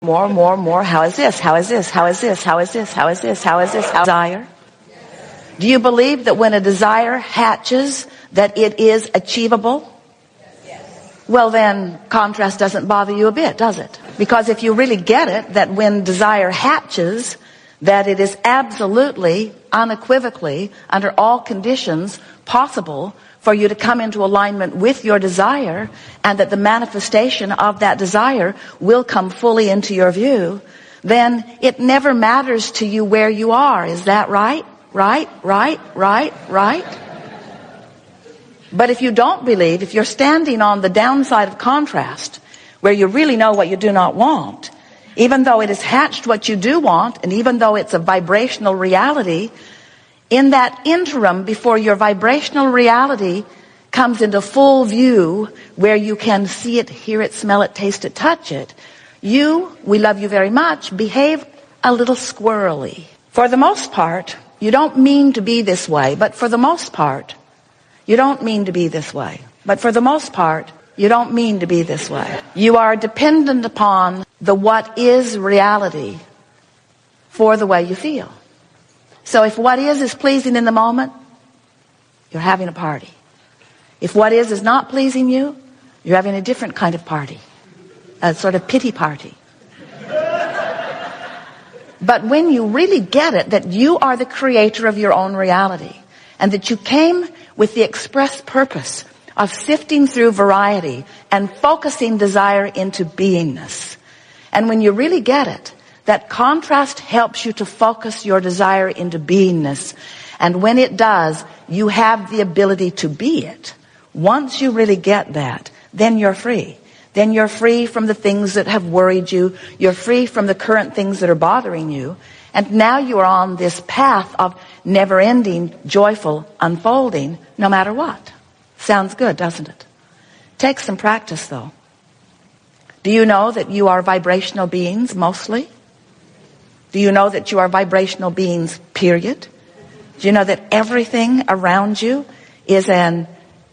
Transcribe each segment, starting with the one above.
More. How is this? How is this? How is this? How is this? How is this? How is this? Desire. Do you believe that when a desire hatches, that it is achievable? Well, then contrast doesn't bother you a bit, does it? Because if you really get it, that when desire hatches, that it is absolutely, unequivocally, under all conditions possible for you to come into alignment with your desire, and that the manifestation of that desire will come fully into your view, then it never matters to you where you are. Is that right? Right? But if you don't believe, if you're standing on the downside of contrast, where you really know what you do not want, even though it has hatched what you do want, and even though it's a vibrational reality, in that interim before your vibrational reality comes into full view, where you can see it, hear it, smell it, taste it, touch it, we love you very much, behave a little squirrely. For the most part, you don't mean to be this way, but for the most part, you don't mean to be this way. But for the most part, you don't mean to be this way. You are dependent upon the what is reality for the way you feel. So if what is pleasing in the moment, you're having a party. If what is not pleasing you, you're having a different kind of party. A sort of pity party. But when you really get it, that you are the creator of your own reality, and that you came with the express purpose of sifting through variety and focusing desire into beingness. And when you really get it, that contrast helps you to focus your desire into beingness. And when it does, you have the ability to be it. Once you really get that, then you're free. Then you're free from the things that have worried you. You're free from the current things that are bothering you. And now you are on this path of never-ending, joyful unfolding, no matter what. Sounds good, doesn't it? Takes some practice, though. Do you know that you are vibrational beings, mostly? Do you know that you are vibrational beings, period? Do you know that everything around you is an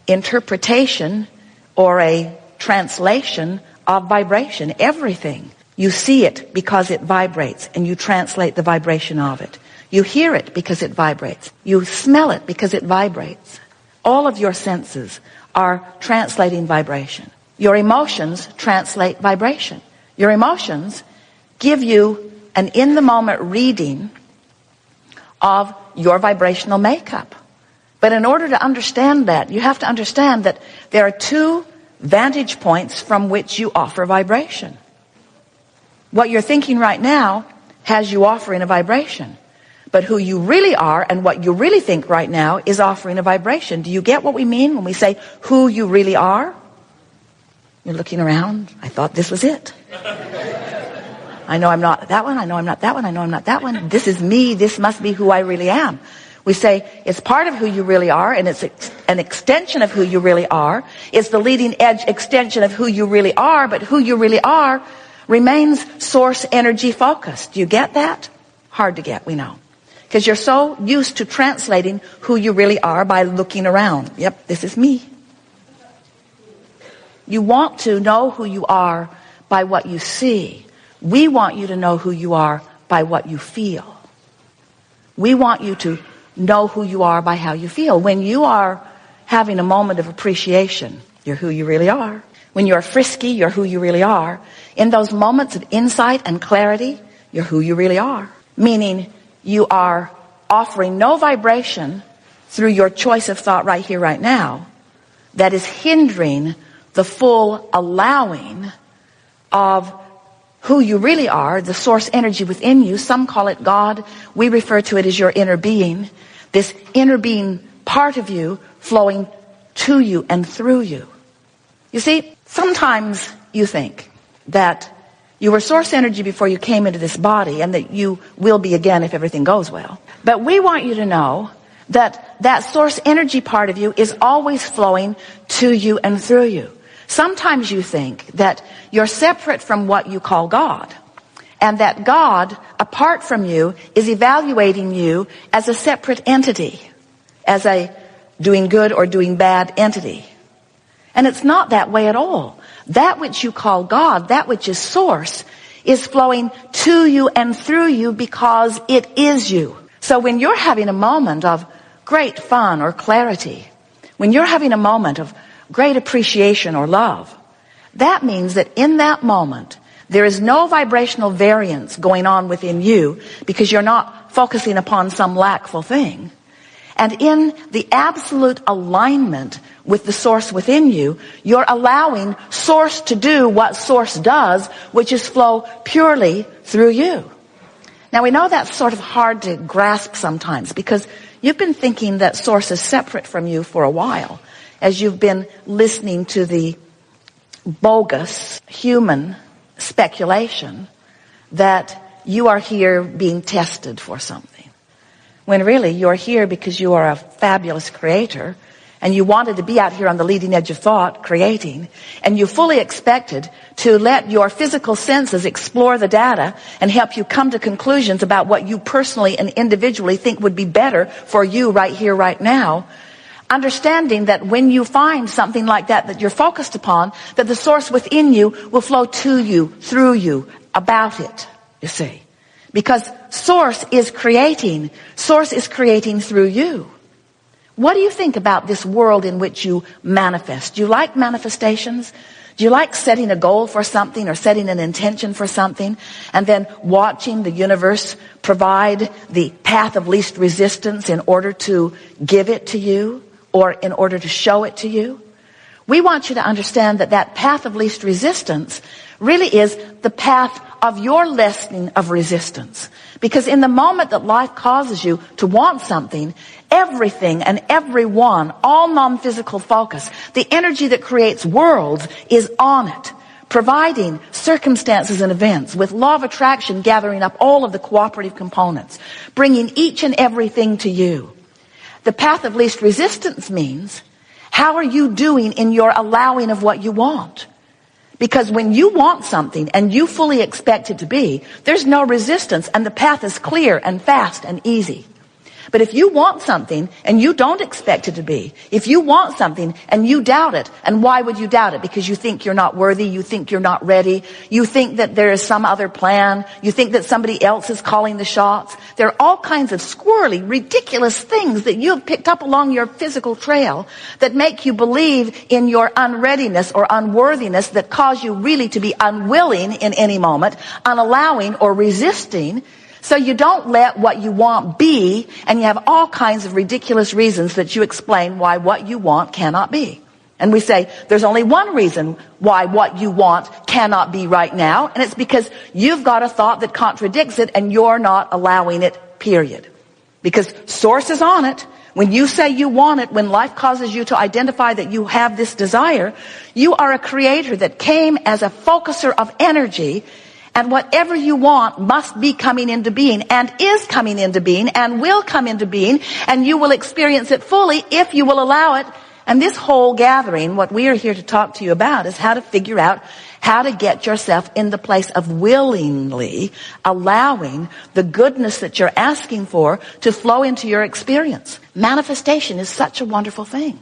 interpretation or a translation of vibration? Everything. You see it because it vibrates, and you translate the vibration of it. You hear it because it vibrates. You smell it because it vibrates. All of your senses are translating vibration. Your emotions translate vibration. Your emotions give you an in-the-moment reading of your vibrational makeup. But in order to understand that, you have to understand that there are two vantage points from which you offer vibration. What you're thinking right now has you offering a vibration. But who you really are and what you really think right now is offering a vibration. Do you get what we mean when we say who you really are? You're looking around. I thought this was it. I know I'm not that one. I know I'm not that one. I know I'm not that one. This is me. This must be who I really am. We say it's part of who you really are, and it's an extension of who you really are. It's the leading edge extension of who you really are, but who you really are remains source energy focused. Do you get that? Hard to get, we know. Because you're so used to translating who you really are by looking around. Yep, this is me. You want to know who you are by what you see. We want you to know who you are by what you feel. We want you to know who you are by how you feel. When you are having a moment of appreciation, you're who you really are. When you're frisky, you're who you really are. In those moments of insight and clarity, you're who you really are. Meaning you are offering no vibration through your choice of thought right here, right now, that is hindering the full allowing of who you really are, the source energy within you. Some call it God. We refer to it as your inner being. This inner being part of you flowing to you and through you. You see, sometimes you think that you were source energy before you came into this body, and that you will be again if everything goes well. But we want you to know that that source energy part of you is always flowing to you and through you. Sometimes you think that you're separate from what you call God, and that God, apart from you, is evaluating you as a separate entity, as a doing good or doing bad entity. And it's not that way at all. That which you call God, that which is source, is flowing to you and through you because it is you. So when you're having a moment of great fun or clarity, when you're having a moment of great appreciation or love, that means that in that moment, there is no vibrational variance going on within you because you're not focusing upon some lackful thing. And in the absolute alignment with the source within you, you're allowing source to do what source does, which is flow purely through you. Now we know that's sort of hard to grasp sometimes because you've been thinking that source is separate from you for a while as you've been listening to the bogus human speculation that you are here being tested for something. When really you're here because you are a fabulous creator and you wanted to be out here on the leading edge of thought creating, and you fully expected to let your physical senses explore the data and help you come to conclusions about what you personally and individually think would be better for you right here, right now. Understanding that when you find something like that you're focused upon, that the source within you will flow to you, through you, about it, you see. Because source is creating through you. What do you think about this world in which you manifest? Do you like manifestations? Do you like setting a goal for something or setting an intention for something and then watching the universe provide the path of least resistance in order to give it to you or in order to show it to you? We want you to understand that that path of least resistance really is the path of your lessening of resistance. Because in the moment that life causes you to want something, everything and everyone, all non-physical focus, the energy that creates worlds is on it, providing circumstances and events with law of attraction gathering up all of the cooperative components, bringing each and everything to you. The path of least resistance means, how are you doing in your allowing of what you want? Because when you want something and you fully expect it to be, there's no resistance and the path is clear and fast and easy. But if you want something and you don't expect it to be, if you want something and you doubt it, and why would you doubt it? Because you think you're not worthy, you think you're not ready, you think that there is some other plan, you think that somebody else is calling the shots. There are all kinds of squirrely, ridiculous things that you've picked up along your physical trail that make you believe in your unreadiness or unworthiness, that cause you really to be unwilling in any moment, unallowing or resisting. So you don't let what you want be, and you have all kinds of ridiculous reasons that you explain why what you want cannot be. And we say, there's only one reason why what you want cannot be right now, and it's because you've got a thought that contradicts it, and you're not allowing it, period. Because source is on it. When you say you want it, when life causes you to identify that you have this desire, you are a creator that came as a focuser of energy. And whatever you want must be coming into being and is coming into being and will come into being, and you will experience it fully if you will allow it. And this whole gathering, what we are here to talk to you about, is how to figure out how to get yourself in the place of willingly allowing the goodness that you're asking for to flow into your experience. Manifestation is such a wonderful thing.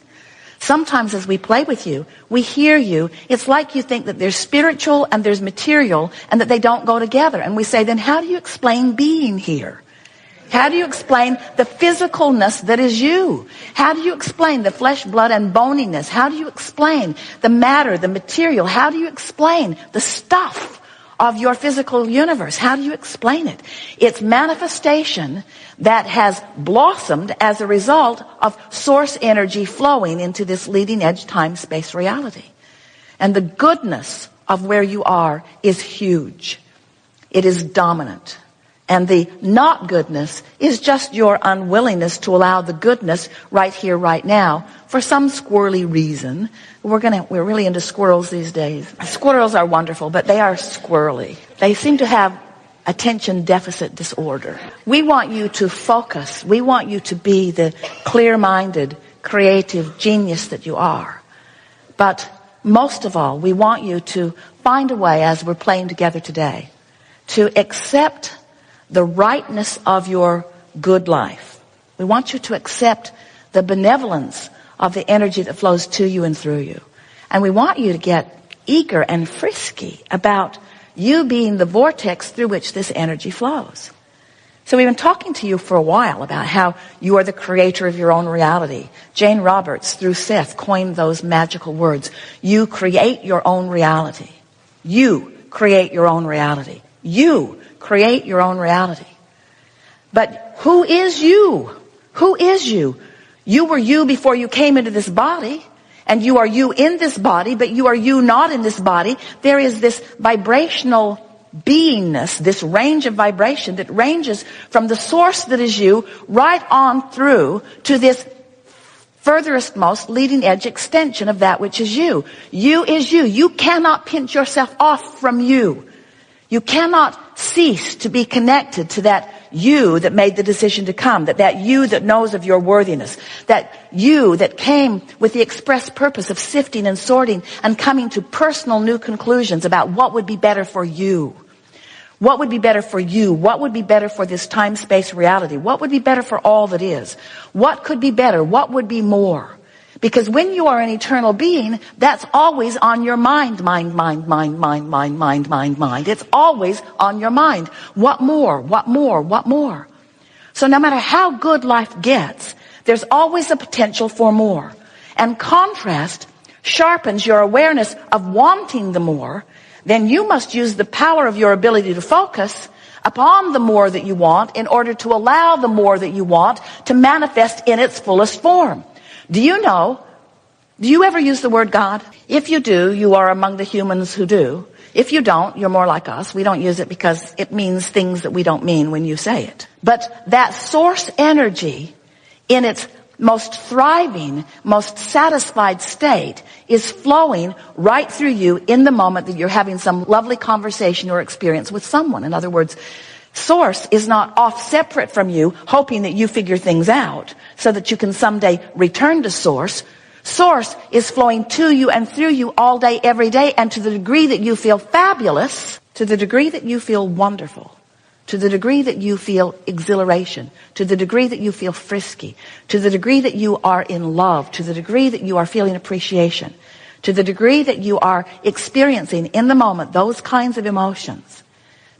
Sometimes as we play with you, we hear you. It's like you think that there's spiritual and there's material and that they don't go together. And we say, then how do you explain being here? How do you explain the physicalness that is you? How do you explain the flesh, blood, and boniness? How do you explain the matter, the material? How do you explain the stuff of your physical universe? How do you explain it? It's manifestation that has blossomed as a result of source energy flowing into this leading edge time-space reality. And the goodness of where you are is huge. It is dominant. And the not goodness is just your unwillingness to allow the goodness right here, right now, for some squirrely reason. We're really into squirrels these days. Squirrels are wonderful, but they are squirrely. They seem to have attention deficit disorder. We want you to focus. We want you to be the clear-minded, creative genius that you are. But most of all, we want you to find a way, as we're playing together today, to accept the rightness of your good life. We want you to accept the benevolence of the energy that flows to you and through you. And we want you to get eager and frisky about you being the vortex through which this energy flows. So we've been talking to you for a while about how you are the creator of your own reality. Jane Roberts, through Seth, coined those magical words. You create your own reality. You create your own reality. You create your own reality. But who is you? Who is you? You were you before you came into this body, and you are you in this body, but you are you not in this body. There is this vibrational beingness, this range of vibration that ranges from the source that is you right on through to this furthest most leading edge extension of that which is you. You is you. You cannot pinch yourself off from you. You cannot cease to be connected to that you that made the decision to come, that you that knows of your worthiness, that you that came with the express purpose of sifting and sorting and coming to personal new conclusions about what would be better for you. What would be better for you? What would be better for this time-space reality? What would be better for all that is? What could be better? What would be more? Because when you are an eternal being, that's always on your mind. It's always on your mind. What more? What more? What more? So no matter how good life gets, there's always a potential for more. And contrast sharpens your awareness of wanting the more. Then you must use the power of your ability to focus upon the more that you want in order to allow the more that you want to manifest in its fullest form. Do you ever use the word God? If you do, you are among the humans who do. If you don't, you're more like us. We don't use it because it means things that we don't mean when you say it. But that source energy in its most thriving, most satisfied state is flowing right through you in the moment that you're having some lovely conversation or experience with someone. In other words, Source is not off separate from you, hoping that you figure things out so that you can someday return to Source. Source is flowing to you and through you all day, every day, and to the degree that you feel fabulous, to the degree that you feel wonderful, to the degree that you feel exhilaration, to the degree that you feel frisky, to the degree that you are in love, to the degree that you are feeling appreciation, to the degree that you are experiencing in the moment those kinds of emotions,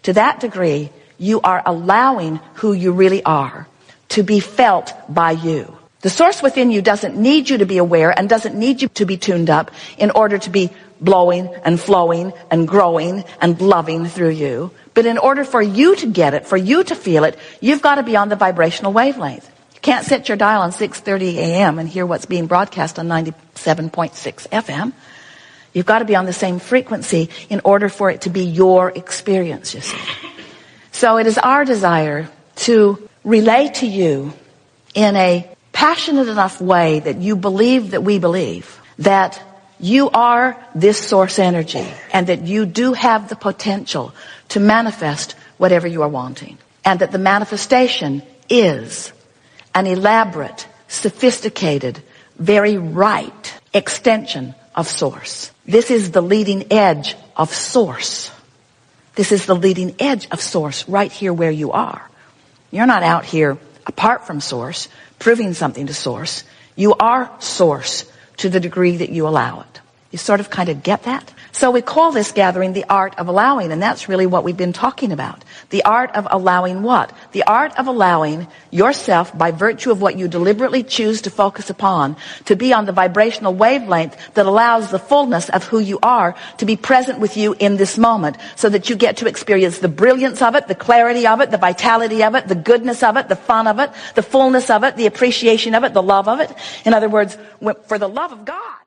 to that degree, you are allowing who you really are to be felt by you. The source within you doesn't need you to be aware and doesn't need you to be tuned up in order to be blowing and flowing and growing and loving through you. But in order for you to get it, for you to feel it, you've got to be on the vibrational wavelength. You can't set your dial on 6:30 a.m. and hear what's being broadcast on 97.6 FM. You've got to be on the same frequency in order for it to be your experience, you see. So it is our desire to relay to you in a passionate enough way that you believe that we believe that you are this source energy and that you do have the potential to manifest whatever you are wanting. And that the manifestation is an elaborate, sophisticated, very right extension of Source. This is the leading edge of Source. This is the leading edge of Source right here where you are. You're not out here apart from Source, proving something to Source. You are Source to the degree that you allow it. You sort of kind of get that? So we call this gathering the art of allowing, and that's really what we've been talking about. The art of allowing what? The art of allowing yourself, by virtue of what you deliberately choose to focus upon, to be on the vibrational wavelength that allows the fullness of who you are to be present with you in this moment, so that you get to experience the brilliance of it, the clarity of it, the vitality of it, the goodness of it, the fun of it, the fullness of it, the appreciation of it, the love of it. In other words, for the love of God.